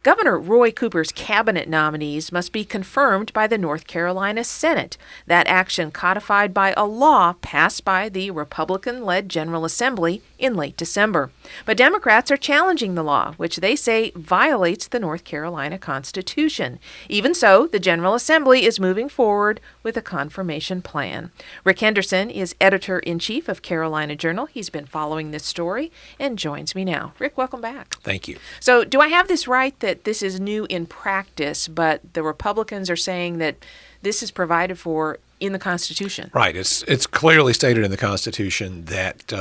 Governor Roy Cooper's cabinet nominees must be confirmed by the North Carolina Senate. That action codified by a law passed by the Republican-led General Assembly in late December. But Democrats are challenging the law, which they say violates the North Carolina Constitution. Even so, the General Assembly is moving forward with a confirmation plan. Rick Henderson is editor-in-chief of Carolina Journal. He's been following this story and joins me now. Rick, welcome back. Thank you. So do I have this right that this is new in practice, but the Republicans are saying that this is provided for in the Constitution? Right. It's clearly stated in the Constitution that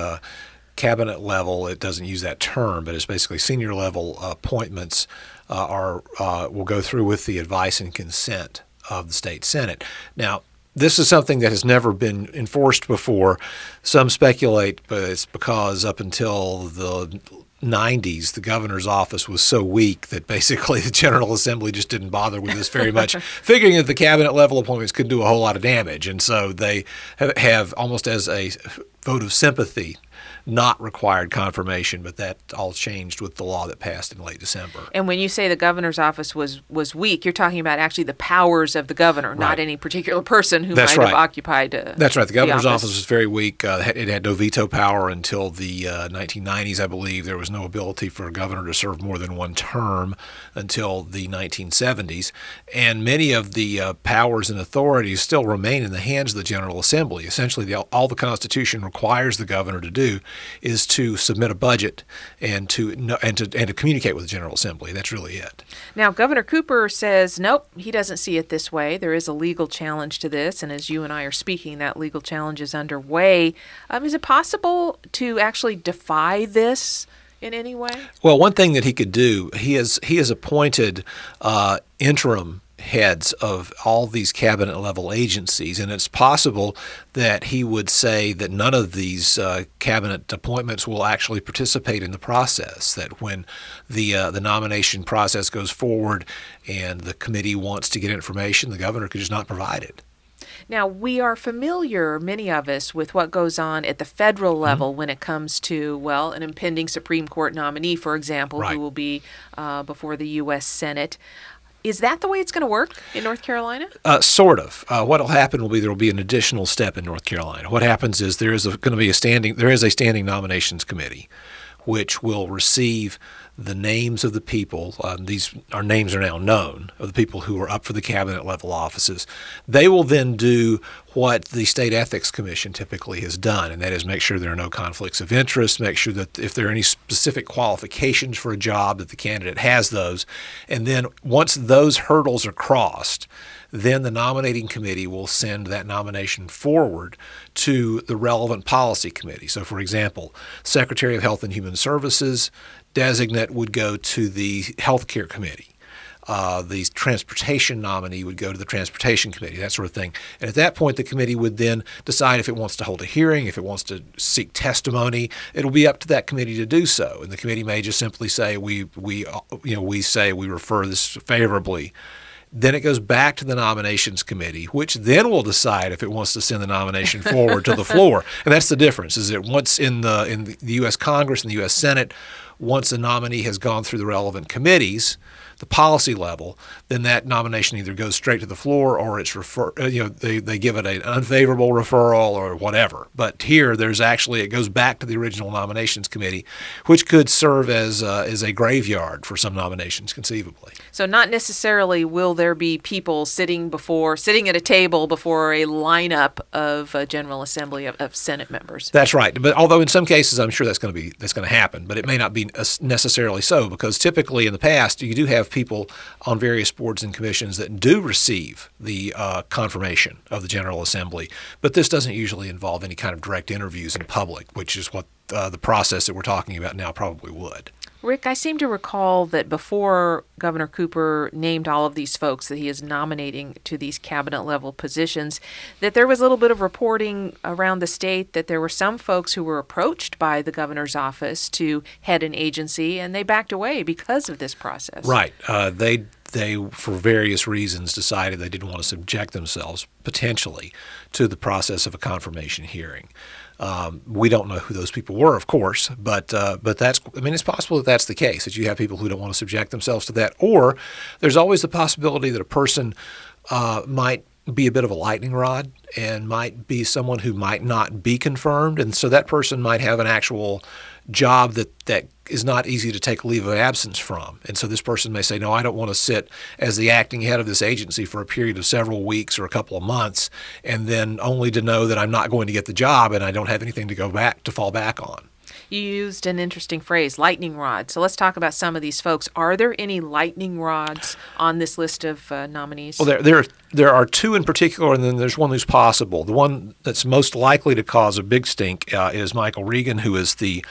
cabinet level, it doesn't use that term, but it's basically senior level appointments will go through with the advice and consent of the state Senate. Now, this is something that has never been enforced before. Some speculate, but it's because up until the 90s, the governor's office was so weak that basically the General Assembly just didn't bother with this very much, figuring that the cabinet level appointments could do a whole lot of damage. And so they have almost as a vote of sympathy not required confirmation, but that all changed with the law that passed in late December. And when you say the governor's office was weak, you're talking about actually the powers of the governor, right. Not any particular person who That's might right. have occupied That's right. The governor's the office was very weak. It had no veto power until the 1990s, I believe. There was no ability for a governor to serve more than one term until the 1970s. And many of the powers and authorities still remain in the hands of the General Assembly. Essentially, all the Constitution requires the governor to do is to submit a budget and to communicate with the General Assembly. That's really it. Now, Governor Cooper says, nope, he doesn't see it this way. There is a legal challenge to this, and as you and I are speaking, that legal challenge is underway. Is it possible to actually defy this in any way? Well, one thing that he could do, he has appointed interim heads of all these cabinet level agencies, and it's possible that he would say that none of these cabinet appointments will actually participate in the process, that when the nomination process goes forward and the committee wants to get information, the governor could just not provide it. Now, we are familiar, many of us, with what goes on at the federal level when it comes to, well, an impending Supreme Court nominee, for example, right. who will be before the U.S. Senate. Is that the way it's going to work in North Carolina? Sort of. What will happen will be there will be an additional step in North Carolina. What happens is there is a standing nominations committee, which will receive the names of the people. Our names are now known of the people who are up for the cabinet level offices. They will then do what the State Ethics Commission typically has done, and that is make sure there are no conflicts of interest, make sure that if there are any specific qualifications for a job that the candidate has those. And then once those hurdles are crossed, then the nominating committee will send that nomination forward to the relevant policy committee. So, for example, Secretary of Health and Human Services designate would go to the Healthcare Committee. The transportation nominee would go to the Transportation Committee, that sort of thing. And at that point, the committee would then decide if it wants to hold a hearing, if it wants to seek testimony. It'll be up to that committee to do so. And the committee may just simply say, we refer this favorably. Then it goes back to the nominations committee, which then will decide if it wants to send the nomination forward to the floor. And that's the difference, is that once in the U.S. Congress and the U.S. Senate, once a nominee has gone through the relevant committees, the policy level, then that nomination either goes straight to the floor or it's they give it an unfavorable referral or whatever. But here, it goes back to the original nominations committee, which could serve as a graveyard for some nominations conceivably. So not necessarily will there be people sitting at a table before a lineup of a General Assembly of Senate members. That's right. But although in some cases I'm sure that's going to happen, but it may not be necessarily so, because typically in the past you do have people on various boards and commissions that do receive the confirmation of the General Assembly, but this doesn't usually involve any kind of direct interviews in public, which is what the process that we're talking about now probably would. Rick, I seem to recall that before Governor Cooper named all of these folks that he is nominating to these cabinet-level positions, that there was a little bit of reporting around the state that there were some folks who were approached by the governor's office to head an agency, and they backed away because of this process. Right. They, for various reasons, decided they didn't want to subject themselves, potentially, to the process of a confirmation hearing. We don't know who those people were, of course, but it's possible that that's the case, that you have people who don't want to subject themselves to that. Or there's always the possibility that a person might be a bit of a lightning rod and might be someone who might not be confirmed. And so that person might have an actual job that is not easy to take leave of absence from. And so this person may say, no, I don't want to sit as the acting head of this agency for a period of several weeks or a couple of months, and then only to know that I'm not going to get the job and I don't have anything to fall back on. You used an interesting phrase, lightning rod. So let's talk about some of these folks. Are there any lightning rods on this list of nominees? Well, there are two in particular, and then there's one who's possible. The one that's most likely to cause a big stink is Michael Regan, who is the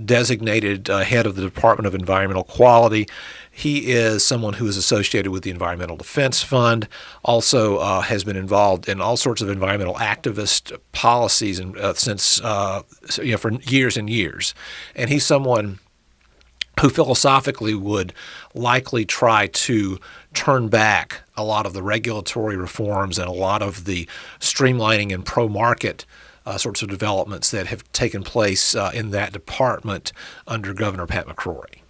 designated head of the Department of Environmental Quality. He is someone who is associated with the Environmental Defense Fund, also has been involved in all sorts of environmental activist policies and since for years and years. And he's someone who philosophically would likely try to turn back a lot of the regulatory reforms and a lot of the streamlining and pro-market sorts of developments that have taken place in that department under Governor Pat McCrory.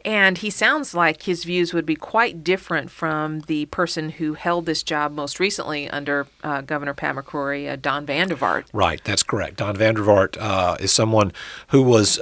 And he sounds like his views would be quite different from the person who held this job most recently under Governor Pat McCrory, Don Vandervaart. Right, that's correct. Don Vandervaart is someone who was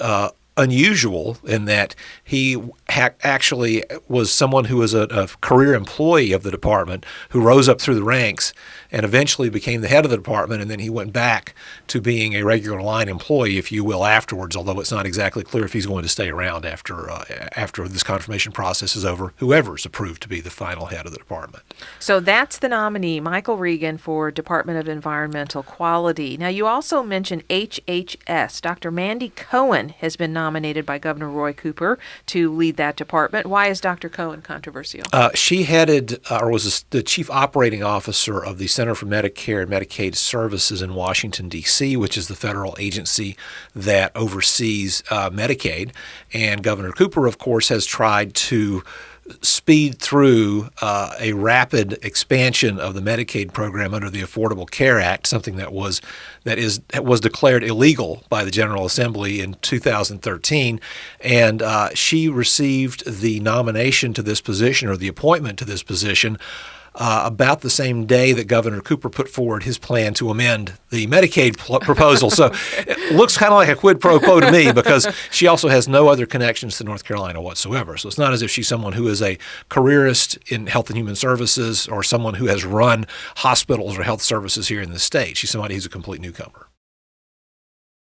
unusual in that he actually was someone who was a career employee of the department who rose up through the ranks and eventually became the head of the department, and then he went back to being a regular line employee, if you will, afterwards, although it's not exactly clear if he's going to stay around after this confirmation process is over, whoever's approved to be the final head of the department. So that's the nominee, Michael Regan, for Department of Environmental Quality. Now, you also mentioned HHS. Dr. Mandy Cohen has been nominated by Governor Roy Cooper to lead that department. Why is Dr. Cohen controversial? She headed or was the chief operating officer of the Center for Medicare and Medicaid Services in Washington, D.C., which is the federal agency that oversees Medicaid. And Governor Cooper, of course, has tried to speed through a rapid expansion of the Medicaid program under the Affordable Care Act, something that was declared illegal by the General Assembly in 2013. And she received the nomination to this position, or the appointment to this position, about the same day that Governor Cooper put forward his plan to amend the Medicaid proposal. So it looks kind of like a quid pro quo to me, because she also has no other connections to North Carolina whatsoever. So it's not as if she's someone who is a careerist in Health and Human Services or someone who has run hospitals or health services here in the state. She's somebody who's a complete newcomer.